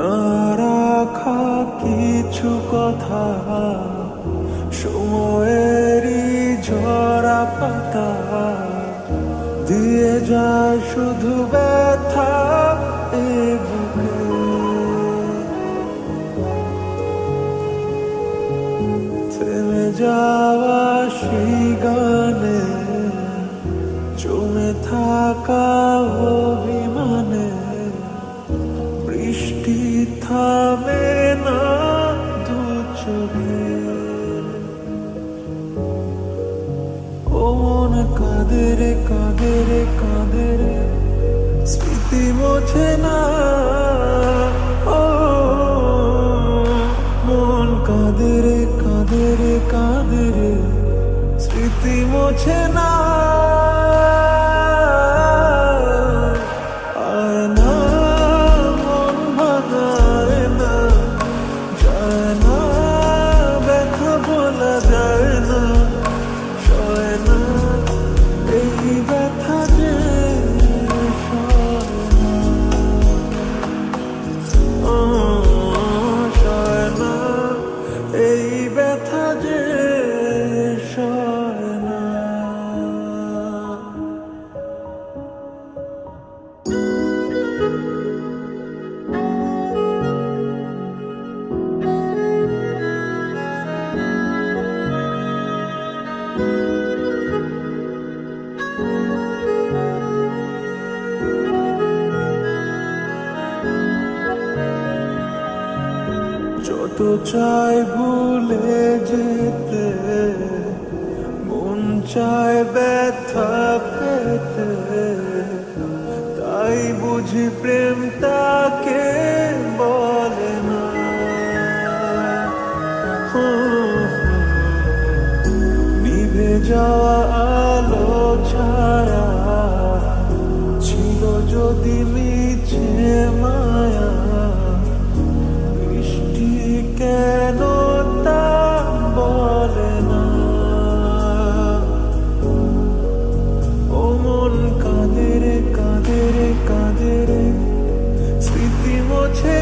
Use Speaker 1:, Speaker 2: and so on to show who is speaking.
Speaker 1: না রাখা কিছু কথা, সময়েরই ঝরা পাতা দিয়ে যায় শুধু ব্যথা এ বুকে। থেমে যাওয়া সেই গানে, জমে থাকা অভিমানে, বৃষ্টি থামে না দু চোখে। ও মন কাঁদে রে কাঁদে রে কাঁদে রে, স্মৃতি মোছে না। ও মন কাঁদে রে কাঁদে রে কাঁদে রে, স্মৃতি মোছে না। যত চাই ভুলে যেতে, মন চায় ব্যথা পেতে, তাই বুঝি প্রেম তাকে বলে না। নিভে যাওয়া আলো ছায়া ছিল যদি মিছে মায়া, কেন তা বলে না। ও মন কাঁদে রে কাঁদে রে কাঁদে রে, স্মৃতি মোছে